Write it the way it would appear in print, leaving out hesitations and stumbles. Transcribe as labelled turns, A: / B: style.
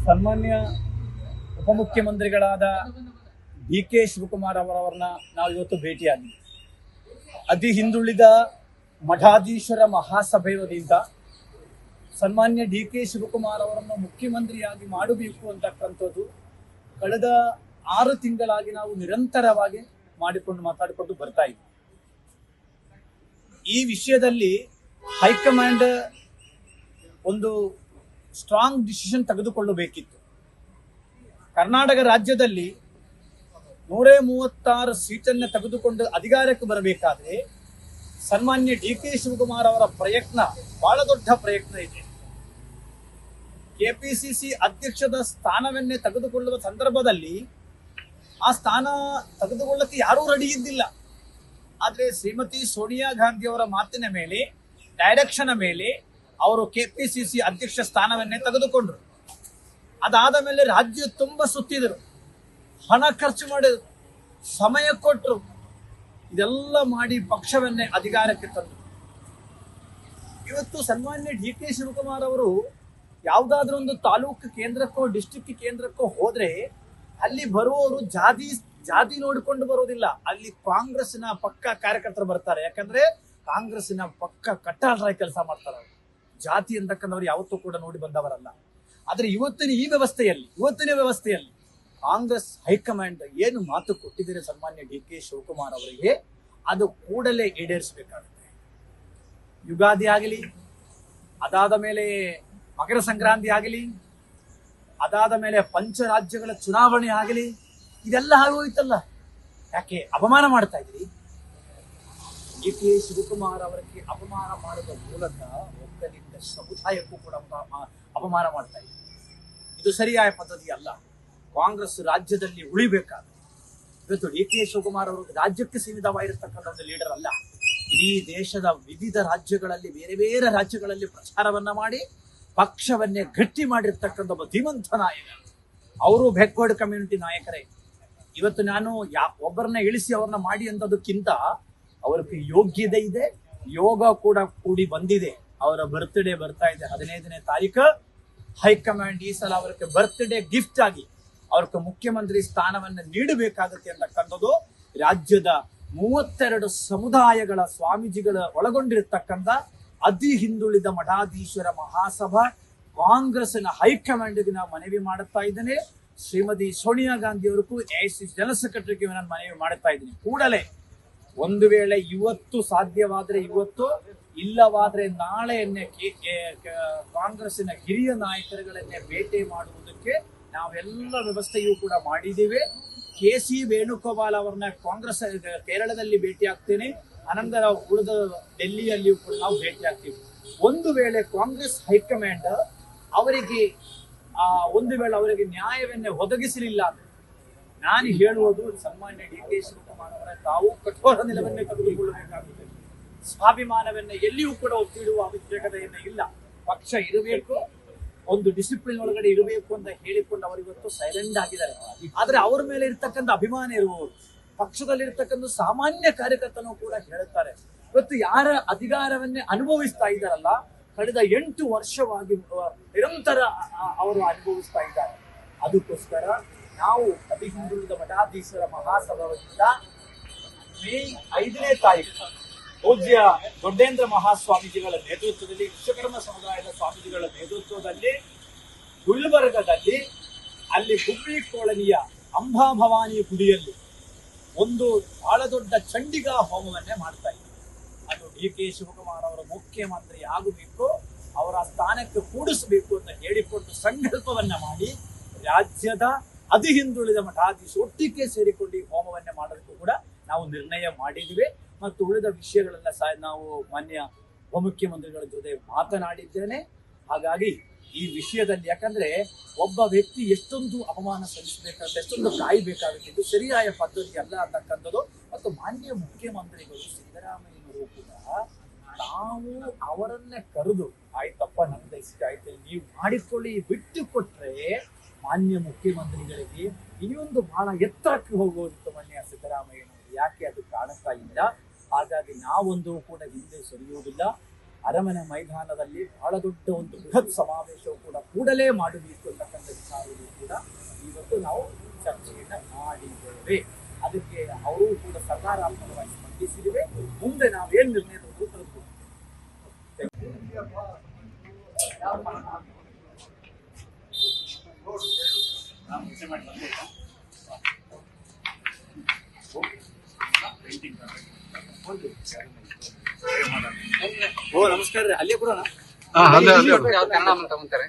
A: ಸನ್ಮಾನ್ಯ ಉಪಮುಖ್ಯಮಂತ್ರಿಗಳಾದ D K Shivakumar ಅವರನ್ನ ನಾವು ಇವತ್ತು ಭೇಟಿಯಾಗಿದ್ವಿ. ಅತಿ ಹಿಂದುಳಿದ ಮಠಾಧೀಶರ ಮಹಾಸಭೆ ವತಿಯಿಂದ ಸನ್ಮಾನ್ಯ ಡಿ ಕೆ ಶಿವಕುಮಾರ್ ಅವರನ್ನು ಮುಖ್ಯಮಂತ್ರಿಯಾಗಿ ಮಾಡಬೇಕು ಅಂತಕ್ಕಂಥದ್ದು ಕಳೆದ 6 ತಿಂಗಳಾಗಿ ನಾವು ನಿರಂತರವಾಗಿ ಮಾತಾಡಿಕೊಂಡು ಬರ್ತಾ ಇದ್ವಿ. ಈ ವಿಷಯದಲ್ಲಿ ಹೈಕಮಾಂಡ್ ಒಂದು ಸ್ಟ್ರಾಂಗ್ ಡಿಸಿಷನ್ ತೆಗೆದುಕೊಳ್ಳಬೇಕಿತ್ತು. ಕರ್ನಾಟಕ ರಾಜ್ಯದಲ್ಲಿ 136 ಸೀಟನ್ನು ತೆಗೆದುಕೊಂಡು ಅಧಿಕಾರಕ್ಕೆ ಬರಬೇಕಾದ್ರೆ ಸನ್ಮಾನ್ಯ ಡಿ ಕೆ ಶಿವಕುಮಾರ್ ಅವರ ಪ್ರಯತ್ನ ಬಹಳ ದೊಡ್ಡ ಪ್ರಯತ್ನ ಇದೆ. ಕೆಪಿಸಿಸಿ ಅಧ್ಯಕ್ಷದ ಸ್ಥಾನವನ್ನೇ ತೆಗೆದುಕೊಳ್ಳುವ ಸಂದರ್ಭದಲ್ಲಿ ಆ ಸ್ಥಾನ ತೆಗೆದುಕೊಳ್ಳಕ್ಕೆ ಯಾರೂ ರೆಡಿ ಇದ್ದಿಲ್ಲ. ಆದರೆ ಶ್ರೀಮತಿ ಸೋನಿಯಾ ಗಾಂಧಿ ಅವರ ಮಾತಿನ ಮೇಲೆ, ಡೈರೆಕ್ಷನ್ ಮೇಲೆ ಅವರು ಕೆಪಿಸಿಸಿ ಅಧ್ಯಕ್ಷ ಸ್ಥಾನವನ್ನೇ ತೆಗೆದುಕೊಂಡ್ರು. ಅದಾದ ಮೇಲೆ ರಾಜ್ಯ ತುಂಬ ಸುತ್ತಿದರು, ಹಣ ಖರ್ಚು ಮಾಡಿದರು, ಸಮಯ ಕೊಟ್ಟರು. ಇದೆಲ್ಲ ಮಾಡಿ ಪಕ್ಷವನ್ನೇ ಅಧಿಕಾರಕ್ಕೆ ತಂದರು. ಇವತ್ತು ಸನ್ಮಾನ್ಯ ಡಿ ಕೆ ಶಿವಕುಮಾರ್ ಅವರು ಯಾವುದಾದ್ರೂ ಒಂದು ತಾಲೂಕು ಕೇಂದ್ರಕ್ಕೋ ಡಿಸ್ಟ್ರಿಕ್ಟ್ ಕೇಂದ್ರಕ್ಕೋ ಹೋದ್ರೆ ಅಲ್ಲಿ ಬರುವವರು ಜಾತಿ ನೋಡಿಕೊಂಡು ಬರೋದಿಲ್ಲ. ಅಲ್ಲಿ ಕಾಂಗ್ರೆಸ್ನ ಪಕ್ಕ ಕಾರ್ಯಕರ್ತರು ಬರ್ತಾರೆ. ಯಾಕಂದ್ರೆ ಕಾಂಗ್ರೆಸ್ಸಿನ ಪಕ್ಕ ಕಟ್ಟಾಳರಾಗಿ ಕೆಲಸ ಮಾಡ್ತಾರೆ. ಜಾತಿ ಅಂತಕ್ಕಂಥವ್ರು ಯಾವತ್ತೂ ಕೂಡ ನೋಡಿ ಬಂದವರಲ್ಲ. ಆದ್ರೆ ಇವತ್ತಿನ ವ್ಯವಸ್ಥೆಯಲ್ಲಿ ಕಾಂಗ್ರೆಸ್ ಹೈಕಮಾಂಡ್ ಏನು ಮಾತು ಕೊಟ್ಟಿದ್ದಾರೆ ಸನ್ಮಾನ್ಯ ಡಿ ಕೆ ಶಿವಕುಮಾರ್ ಅವರಿಗೆ, ಅದು ಕೂಡಲೇ ಈಡೇರಿಸಬೇಕಾಗುತ್ತೆ. ಯುಗಾದಿ ಆಗಲಿ, ಅದಾದ ಮೇಲೆ ಮಕರ ಸಂಕ್ರಾಂತಿ ಆಗಲಿ, ಅದಾದ ಮೇಲೆ ಪಂಚರಾಜ್ಯಗಳ ಚುನಾವಣೆ ಆಗಲಿ, ಇದೆಲ್ಲ ಆಗೋಯ್ತಲ್ಲ. ಯಾಕೆ ಅಪಮಾನ ಮಾಡ್ತಾ ಇದ್ರಿ? ಡಿ ಕೆ ಶಿವಕುಮಾರ್ ಅವರಿಗೆ ಅಪಮಾನ ಮಾಡುವ ಮೂಲಕ ಒಕ್ಕಲಿಗ ಸಮುದಾಯಕ್ಕೂ ಕೂಡ ಅಪಮಾನ ಮಾಡ್ತಾ ಇದ್ರಿ. ಇದು ಸರಿಯಾದ ಪದ್ಧತಿ ಅಲ್ಲ. ಕಾಂಗ್ರೆಸ್ ರಾಜ್ಯದಲ್ಲಿ ಉಳಿಬೇಕಾದ್ರೆ ಇವತ್ತು ಡಿ ಕೆ ಶಿವಕುಮಾರ್ ಅವರು ರಾಜ್ಯಕ್ಕೆ ಸೀಮಿತವಾಗಿರತಕ್ಕಂಥ ಒಂದು ಲೀಡರ್ ಅಲ್ಲ. ಇಡೀ ದೇಶದ ವಿವಿಧ ರಾಜ್ಯಗಳಲ್ಲಿ, ಬೇರೆ ಬೇರೆ ರಾಜ್ಯಗಳಲ್ಲಿ ಪ್ರಚಾರವನ್ನ ಮಾಡಿ ಪಕ್ಷವನ್ನೇ ಗಟ್ಟಿ ಮಾಡಿರ್ತಕ್ಕಂಥ ಒಬ್ಬ ಧೀಮಂತ ನಾಯಕ. ಅವರು ಬ್ಯಾಕ್ವರ್ಡ್ ಕಮ್ಯುನಿಟಿ ನಾಯಕರೇ. ಇವತ್ತು ನಾನು ಒಬ್ಬರನ್ನ ಇಳಿಸಿ ಅವ್ರನ್ನ ಮಾಡಿ ಅಂತದಕ್ಕಿಂತ ಅವ್ರಿಗೆ ಯೋಗ್ಯತೆ ಇದೆ, ಯೋಗ ಕೂಡ ಕೂಡಿ ಬಂದಿದೆ. ಅವರ ಬರ್ತ್ಡೇ ಬರ್ತಾ ಇದೆ 15ನೇ ತಾರೀಕು. ಹೈಕಮಾಂಡ್ ಈ ಸಲ ಅವರಿಗೆ ಬರ್ತ್ಡೇ ಗಿಫ್ಟ್ ಆಗಿ ಅವ್ರಿಗೆ ಮುಖ್ಯಮಂತ್ರಿ ಸ್ಥಾನವನ್ನು ನೀಡಬೇಕಾಗುತ್ತೆ ಅಂತಕ್ಕಂಥದ್ದು ರಾಜ್ಯದ 32 ಸಮುದಾಯಗಳ ಸ್ವಾಮೀಜಿಗಳ ಒಳಗೊಂಡಿರತಕ್ಕಂಥ ಅತಿ ಹಿಂದುಳಿದ ಮಠಾಧೀಶರ ಮಹಾಸಭಾ ಕಾಂಗ್ರೆಸ್ನ ಹೈಕಮಾಂಡ್ಗೆ ನಾವು ಮನವಿ ಮಾಡುತ್ತಾ ಇದ್ದೇನೆ. ಶ್ರೀಮತಿ ಸೋನಿಯಾ ಗಾಂಧಿ ಅವರಿಗೂ ಎಐಸಿಸಿ ಜನರಲ್ ಸೆಕ್ರೆಟರಿಗೆ ನಾನು ಮನವಿ ಮಾಡುತ್ತಾ ಇದ್ದೀನಿ. ಕೂಡಲೇ ಒಂದು ವೇಳೆ ಇವತ್ತು ಸಾಧ್ಯವಾದ್ರೆ ಇವತ್ತು, ಇಲ್ಲವಾದ್ರೆ ನಾಳೆಯನ್ನೇ ಕಾಂಗ್ರೆಸ್ಸಿನ ಹಿರಿಯ ನಾಯಕರುಗಳನ್ನೇ ಭೇಟಿ ಮಾಡುವುದಕ್ಕೆ ನಾವೆಲ್ಲ ವ್ಯವಸ್ಥೆಯೂ ಕೂಡ ಮಾಡಿದ್ದೇವೆ. ಕೆ.ಸಿ. ವೇಣುಗೋಪಾಲ್ ಅವರನ್ನ ಕಾಂಗ್ರೆಸ್ ಕೇರಳದಲ್ಲಿ ಭೇಟಿ ಆಗ್ತೇನೆ. ಅನಂತರ ಉಳಿದ ಡೆಲ್ಲಿಯಲ್ಲಿಯೂ ಕೂಡ ನಾವು ಭೇಟಿ ಆಗ್ತೀವಿ. ಒಂದು ವೇಳೆ ಕಾಂಗ್ರೆಸ್ ಹೈಕಮಾಂಡ್ ಅವರಿಗೆ ನ್ಯಾಯವನ್ನೇ ಒದಗಿಸಲಿಲ್ಲ ಅಂದ್ರೆ ನಾನು ಹೇಳುವುದು ಸನ್ಮಾನ್ಯ ಡಿ ಕೆ ಶಿವಕುಮಾರ್ ಅವರ ತಾವು ಕಠೋರ ನಿಲುವನ್ನೇ ತೆಗೆದುಕೊಳ್ಳಬೇಕಾಗುತ್ತದೆ. ಸ್ವಾಭಿಮಾನವನ್ನ ಎಲ್ಲಿಯೂ ಕೂಡ ಒತ್ತಿಡುವ ಅವಶ್ಯಕತೆಯನ್ನ ಇಲ್ಲ. ಪಕ್ಷ ಇರಬೇಕು, ಒಂದು ಡಿಸಿಪ್ಲಿನ್ ಒಳಗಡೆ ಇರಬೇಕು ಅಂತ ಹೇಳಿಕೊಂಡು ಅವರು ಇವತ್ತು ಸೈಲೆಂಟ್ ಆಗಿದ್ದಾರೆ. ಆದ್ರೆ ಅವ್ರ ಮೇಲೆ ಇರ್ತಕ್ಕಂಥ ಅಭಿಮಾನ ಇರುವವರು, ಪಕ್ಷದಲ್ಲಿರ್ತಕ್ಕಂಥ ಸಾಮಾನ್ಯ ಕಾರ್ಯಕರ್ತನೂ ಕೂಡ ಹೇಳುತ್ತಾರೆ. ಇವತ್ತು ಯಾರ ಅಧಿಕಾರವನ್ನೇ ಅನುಭವಿಸ್ತಾ ಇದ್ದಾರಲ್ಲ, ಕಳೆದ 8 ವರ್ಷವಾಗಿ ನಿರಂತರ ಅವರು ಅನುಭವಿಸ್ತಾ ಇದ್ದಾರೆ. ಅದಕ್ಕೋಸ್ಕರ ನಾವು ಅತಿ ಹಿಂದುಳಿದ ಮಠಾಧೀಶರ ಮಹಾಸಭಾದಿಂದ ಮೇ 5ನೇ ತಾರೀಕು ಪೂಜ್ಯ ದೊಡ್ಡೇಂದ್ರ ಮಹಾಸ್ವಾಮೀಜಿಗಳ ನೇತೃತ್ವದಲ್ಲಿ, ವಿಶ್ವಕರ್ಮ ಸಮುದಾಯದ ಸ್ವಾಮೀಜಿಗಳ ನೇತೃತ್ವದಲ್ಲಿ ಗುಲ್ಬರ್ಗದಲ್ಲಿ ಅಲ್ಲಿ ಹುಬ್ಳಿ ಕಾಲೋನಿಯ ಅಂಬಾಭವಾನಿ ಗುಡಿಯಲ್ಲಿ ಒಂದು ಬಹಳ ದೊಡ್ಡ ಚಂಡಿಕಾ ಹೋಮವನ್ನೇ ಮಾಡ್ತಾ ಇದ್ದಾರೆ. ಅದು ಡಿ ಕೆ ಶಿವಕುಮಾರ್ ಅವರ ಮುಖ್ಯಮಂತ್ರಿ ಆಗಬೇಕು, ಅವರ ಸ್ಥಾನಕ್ಕೆ ಕೂಡಿಸಬೇಕು ಅಂತ ಹೇಳಿಕೊಂಡು ಸಂಕಲ್ಪವನ್ನ ಮಾಡಿ ರಾಜ್ಯದ ಅತಿ ಹಿಂದುಳಿದ ಮಠಾಧೀಶ ಒಟ್ಟಿಗೆ ಸೇರಿಕೊಂಡು ಈ ಹೋಮವನ್ನೇ ಮಾಡೋದಕ್ಕೂ ಕೂಡ ನಾವು ನಿರ್ಣಯ ಮಾಡಿದ್ವಿ. ಮತ್ತು ಉಳಿದ ವಿಷಯಗಳೆಲ್ಲ ನಾವು ಮಾನ್ಯ ಉಪಮುಖ್ಯಮಂತ್ರಿಗಳ ಜೊತೆ ಮಾತನಾಡಿದ್ದೇನೆ. ಹಾಗಾಗಿ ಈ ವಿಷಯದಲ್ಲಿ, ಯಾಕಂದ್ರೆ ಒಬ್ಬ ವ್ಯಕ್ತಿ ಎಷ್ಟೊಂದು ಅಪಮಾನ ಸಲ್ಲಿಸಬೇಕಾಗುತ್ತೆ, ಎಷ್ಟೊಂದು ಕಾಯಬೇಕಾಗುತ್ತೆ, ಇದು ಸರಿಯಾದ ಪದ್ಧತಿ ಅಲ್ಲ ಅಂತಕ್ಕಂಥದ್ದು. ಮತ್ತು ಮಾನ್ಯ ಮುಖ್ಯಮಂತ್ರಿಗಳು ಸಿದ್ದರಾಮಯ್ಯನವರು ಕೂಡ ನಾವು ಅವರನ್ನೇ ಕರೆದು, ಆಯ್ತಪ್ಪ ನಮ್ದು ಇಷ್ಟ ಆಯ್ತು, ನೀವು ಮಾಡಿಕೊಳ್ಳಿ ಬಿಟ್ಟು ಕೊಟ್ರೆ ಮಾನ್ಯ ಮುಖ್ಯಮಂತ್ರಿಗಳಿಗೆ ಇನ್ನೊಂದು ಬಹಳ ಎತ್ತರಕ್ಕೆ ಹೋಗುವಂತ ಮಾನ್ಯ ಸಿದ್ದರಾಮಯ್ಯನವರು ಯಾಕೆ ಅದು ಕಾಣಿಸ್ತಾ ಇಲ್ಲ. ಹಾಗಾಗಿ ನಾವೊಂದು ಕೂಡ ಹಿಂದೆ ಸರಿಯುವುದಿಲ್ಲ. ಅರಮನೆ ಮೈದಾನದಲ್ಲಿ ಬಹಳ ದೊಡ್ಡ ಒಂದು ಬೃಹತ್ ಸಮಾವೇಶವು ಕೂಡ ಕೂಡಲೇ ಮಾಡಬೇಕು ಅಂತಕ್ಕಂಥ ವಿಚಾರ ಇವತ್ತು ನಾವು ಚರ್ಚೆಯನ್ನ ಮಾಡಿದ್ದೇವೆ. ಅದಕ್ಕೆ ಅವರು ಕೂಡ ಸಕಾರಾತ್ಮಕವಾಗಿ ಸ್ಪಂದಿಸಿದ್ದೇವೆ. ಮುಂದೆ ನಾವೇನ್ ನಿರ್ಣಯ ತೆಗೆದುಕೊಳ್ತೀವಿ. ಓ ನಮಸ್ಕಾರ ರೀ, ಅಲ್ಲೇ ಕೂಡ
B: ಕನ್ನಡ ತಗೊಂತಾರೆ.